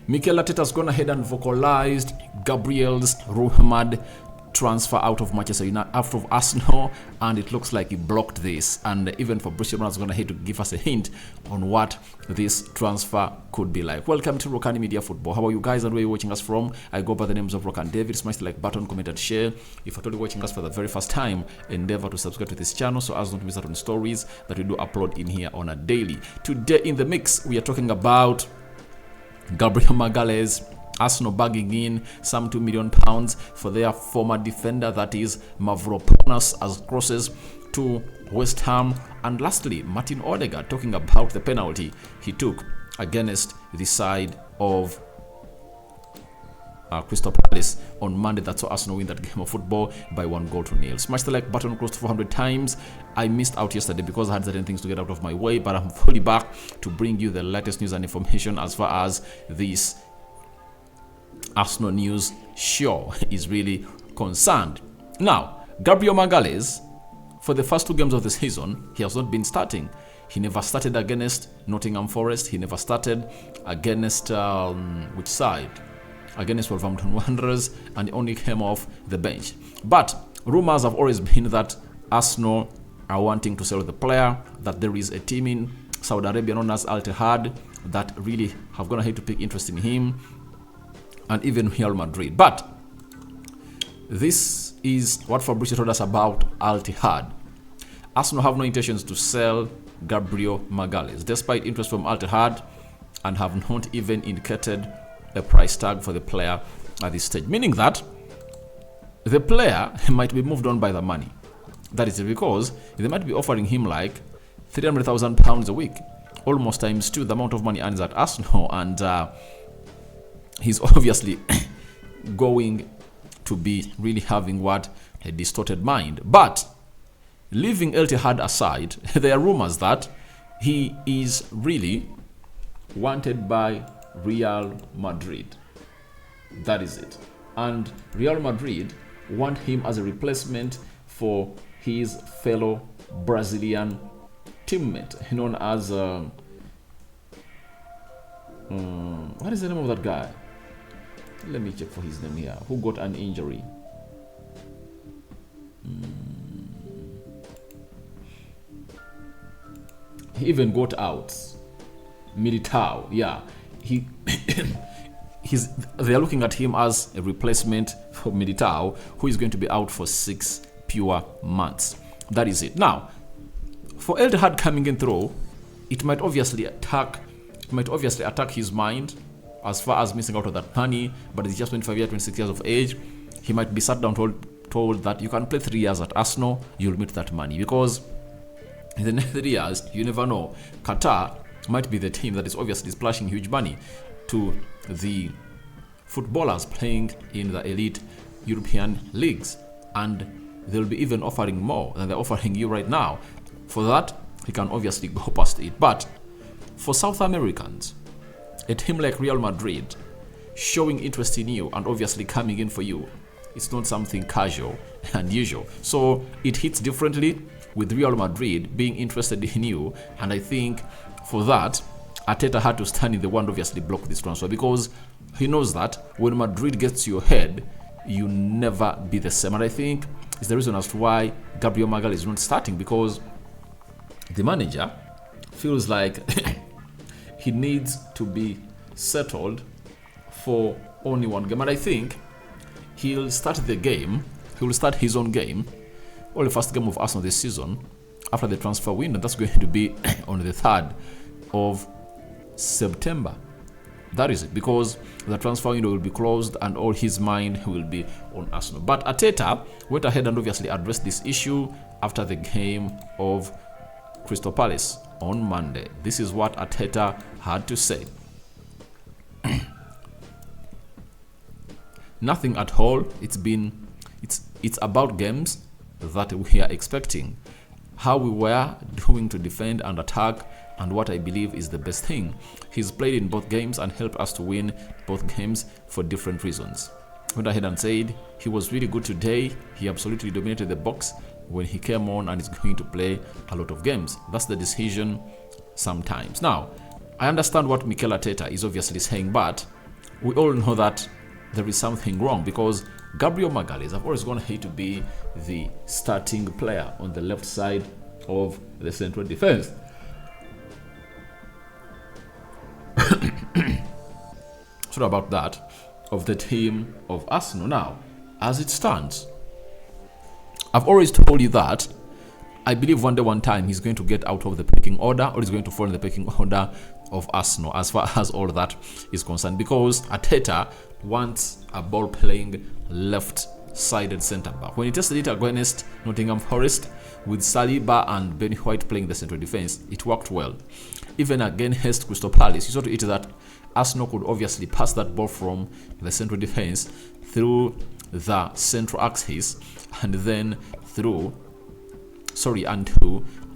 Mikel Arteta's gone ahead and vocalized Gabriel's rumored transfer out of Manchester United, out of Arsenal, and it looks like he blocked this. And even Fabrizio Romano's gone ahead to give us a hint on what this transfer could be like. Welcome to Rokani Media Football. How are you guys and where are you watching us from? I go by the names of Rokani David. Smash the like button, comment and share. If you're totally watching us for the very first time, endeavor to subscribe to this channel so as not to miss out on stories that we do upload in here on a daily. Today in the mix, we are talking about Gabriel Magalhães, Arsenal bagging in some £2 million for their former defender, that is Mavropanos, as crosses to West Ham. And lastly, Martin Odegaard talking about the penalty he took against the side of Crystal Palace on Monday that saw Arsenal win that game of football by 1-0. Smash the like button close to 400 times. I missed out yesterday because I had certain things to get out of my way, but I'm fully back to bring you the latest news and information as far as this Arsenal news show is really concerned. Now, Gabriel Magalhães, for the first 2 games of the season, he has not been starting. He never started against Nottingham Forest. He never started against which side? Against Wolverhampton Wanderers, and he only came off the bench. But rumors have always been that Arsenal are wanting to sell the player, that there is a team in Saudi Arabia known as Al-Ittihad that really have gone ahead to pick interest in him, and even Real Madrid. But this is what Fabrizio told us about Al-Ittihad. Arsenal have no intentions to sell Gabriel Magalhães, despite interest from Al-Ittihad, and have not even indicated a price tag for the player at this stage, meaning that the player might be moved on by the money. That is because they might be offering him like £300,000 a week, almost times 2 the amount of money earns at Arsenal, and he's obviously going to be really having what a distorted mind. But leaving Al-Ittihad aside, there are rumors that he is really wanted by Real Madrid. That is it. And Real Madrid want him as a replacement for his fellow Brazilian teammate known as what is the name of that guy? Let me check for his name here. Who got an injury? He even got out. Militao, yeah. They're looking at him as a replacement for Militao, who is going to be out for 6 pure months. That is it. Now, for Al-Ittihad coming in through, it might obviously attack his mind as far as missing out on that money, but he's just 25 years, 26 years of age. He might be sat down told that you can play 3 years at Arsenal, you'll meet that money, because in the next 3 years, you never know. Qatar might be the team that is obviously splashing huge money to the footballers playing in the elite European leagues, and they'll be even offering more than they're offering you right now. For that, he can obviously go past it. But for South Americans, a team like Real Madrid showing interest in you and obviously coming in for you, it's not something casual and usual. So it hits differently with Real Madrid being interested in you, and I think for that, Arteta had to stand in the one to obviously block this transfer, because he knows that when Madrid gets your head, you never be the same. And I think it's the reason as to why Gabriel Magalhães is not starting, because the manager feels like he needs to be settled for only one game. And I think he'll start the game, he will start his own game, or the first game of Arsenal this season, after the transfer window. That's going to be on the 3rd of September. That is it, because the transfer window will be closed and all his mind will be on Arsenal. But Arteta went ahead and obviously addressed this issue after the game of Crystal Palace on Monday. This is what Arteta had to say. Nothing at all. It's about games that we are expecting, how we were doing to defend and attack, and what I believe is the best thing. He's played in both games and helped us to win both games for different reasons. Went ahead and said he was really good today. He absolutely dominated the box when he came on and is going to play a lot of games. That's the decision sometimes. Now, I understand what Mikel Arteta is obviously saying, but we all know that there is something wrong because Gabriel Magalhães, I've always gone hate to be the starting player on the left side of the central defense. Sorry about that, of the team of Arsenal. Now, as it stands, I've always told you that I believe one time he's going to get out of the pecking order, or he's going to fall in the pecking order of Arsenal as far as all that is concerned, because Arteta wants a ball-playing left-sided centre-back. When he tested it against Nottingham Forest with Saliba and Ben White playing the central defence, it worked well. Even against Crystal Palace, you saw to it that Arsenal could obviously pass that ball from the central defence through the central axis and then to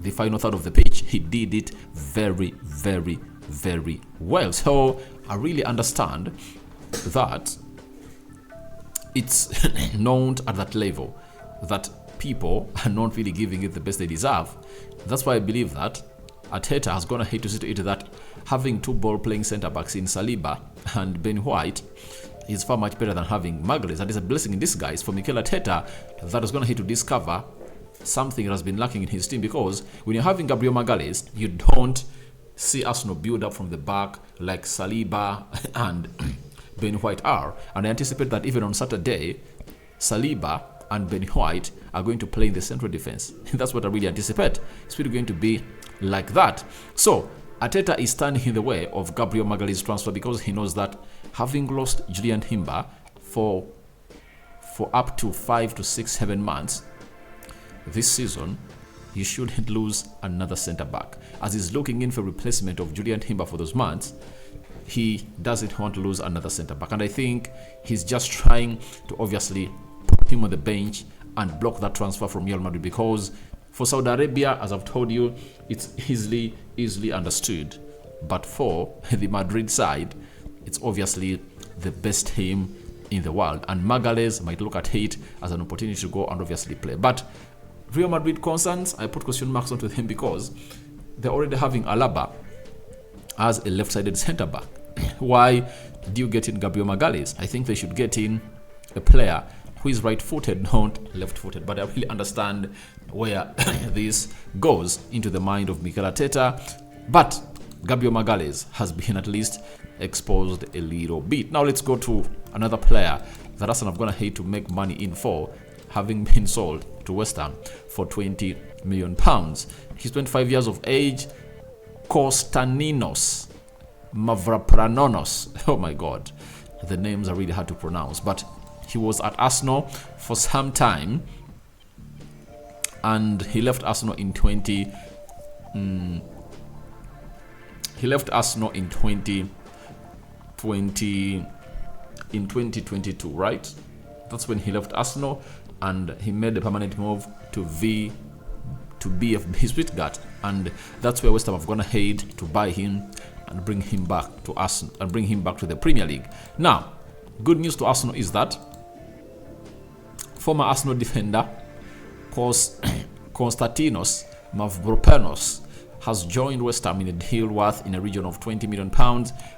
the final third of the pitch. He did it very, very, very well. So I really understand that it's known at that level that people are not really giving it the best they deserve. That's why I believe that Arteta has gone ahead to see to it that having two ball-playing centre-backs in Saliba and Ben White is far much better than having Magalhães. That is a blessing in disguise for Mikel Arteta that has gone ahead to discover something that has been lacking in his team, because when you're having Gabriel Magalhães, you don't see Arsenal build up from the back like Saliba and Ben White are. And I anticipate that even on Saturday, Saliba and Ben White are going to play in the central defense. That's what I really anticipate. It's really going to be like that. So Arteta is standing in the way of Gabriel Magalhães' transfer because he knows that having lost Julian Timber for up to 5 to 6, 7 months this season, he shouldn't lose another centre-back. As he's looking in for replacement of Julian Timber for those months, he doesn't want to lose another centre-back. And I think he's just trying to obviously put him on the bench and block that transfer from Real Madrid, because for Saudi Arabia, as I've told you, it's easily understood. But for the Madrid side, it's obviously the best team in the world. And Magalhães might look at it as an opportunity to go and obviously play. But Real Madrid concerns, I put question marks onto him because they're already having Alaba as a left-sided centre-back. Why do you get in Gabriel Magalhães? I think they should get in a player who is right-footed, not left-footed. But I really understand where this goes into the mind of Mikel Arteta. But Gabriel Magalhães has been at least exposed a little bit. Now let's go to another player that Arsenal have gone ahead to make money in for, having been sold to West Ham for £20 million. He's 25 years of age. Konstantinos Mavropanos. Oh my God, the names are really hard to pronounce. But he was at Arsenal for some time, and he left Arsenal in 2022, right? That's when he left Arsenal, and he made a permanent move to BFB Stuttgart, and that's where West Ham have gone ahead to buy him and bring him back to Arsenal and bring him back to the Premier League. Now, good news to Arsenal is that former Arsenal defender Konstantinos Mavropanos has joined West Ham in a deal worth in a region of £20 million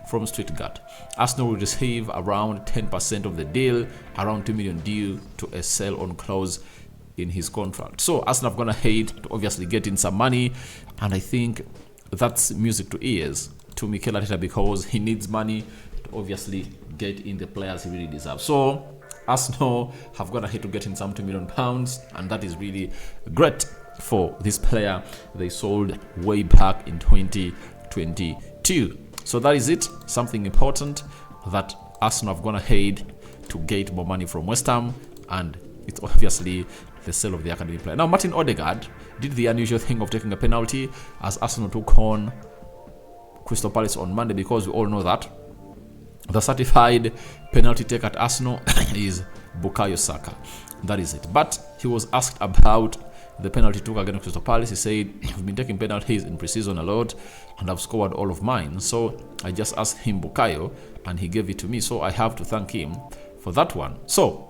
from Stuttgart. Arsenal will receive around 10% of the deal, around £2 million due to a sell-on clause in his contract. So Arsenal have gone ahead to obviously get in some money, and I think that's music to ears to Mikel Arteta, because he needs money to obviously get in the players he really deserves. So Arsenal have gone ahead to get in some £2 million, and that is really great for this player they sold way back in 2022. So that is it. Something important that Arsenal have gone ahead to get more money from West Ham, and it's obviously the sale of the academy player. Now, Martin Odegaard did the unusual thing of taking a penalty as Arsenal took on Crystal Palace on Monday, because we all know that the certified penalty taker at Arsenal is Bukayo Saka. That is it. But he was asked about the penalty took against Crystal Palace. He said, "I've been taking penalties in pre-season a lot, and I've scored all of mine. So I just asked him Bukayo, and he gave it to me. So I have to thank him for that one." So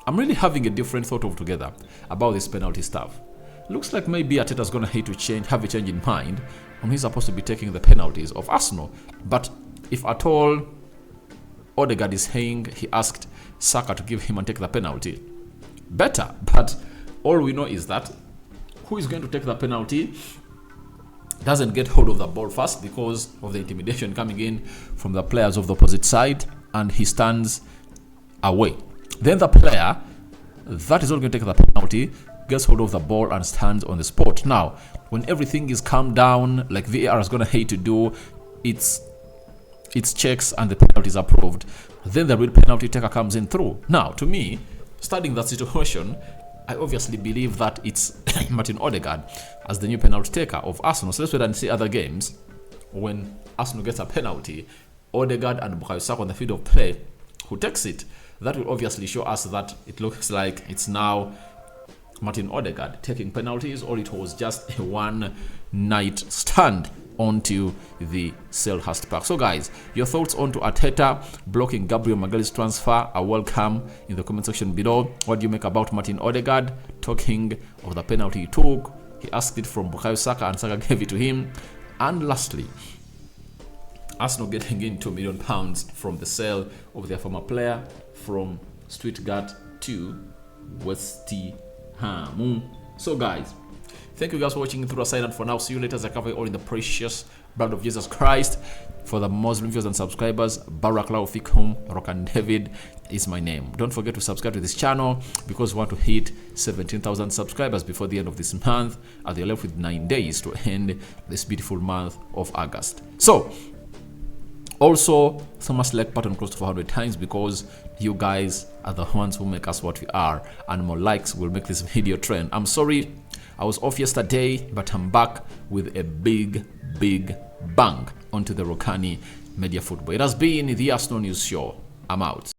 I'm really having a different thought altogether about this penalty stuff. Looks like maybe Arteta's going to have a change in mind when he's supposed to be taking the penalties of Arsenal. But if at all Odegaard is saying he asked Saka to give him and take the penalty, better. But all we know is that who is going to take the penalty doesn't get hold of the ball first because of the intimidation coming in from the players of the opposite side, and he stands away. Then the player that is not going to take the penalty gets hold of the ball and stands on the spot. Now, when everything is calmed down, like VAR is going to hate to do, its checks and the penalty is approved, then the real penalty taker comes in through. Now, to me, studying that situation, I obviously believe that it's Martin Odegaard as the new penalty taker of Arsenal. So let's wait and see other games. When Arsenal gets a penalty, Odegaard and Bukayo Saka on the field of play, who takes it? That will obviously show us that it looks like it's now Martin Odegaard taking penalties, or it was just a one-night stand onto the Selhurst Park. So guys, your thoughts on to Arteta blocking Gabriel Magalhes transfer are welcome in the comment section below. What do you make about Martin Odegaard talking of the penalty he took? He asked it from Bukayo Saka and Saka gave it to him. And lastly, Arsenal getting in £2 million from the sale of their former player from Stuttgart to West Ham. So guys, thank you guys for watching through the sign, and for now, see you later as I cover you all in the precious blood of Jesus Christ. For the Muslim viewers and subscribers, Barakallahu Fikum, Rokani David is my name. Don't forget to subscribe to this channel because we want to hit 17,000 subscribers before the end of this month, and they're left with 9 days to end this beautiful month of August. So, also, smash the like button close to 400 times because you guys are the ones who make us what we are, and more likes will make this video trend. I'm sorry I was off yesterday, but I'm back with a big bang onto the Rokani Media Football. It has been the Arsenal News Show. I'm out.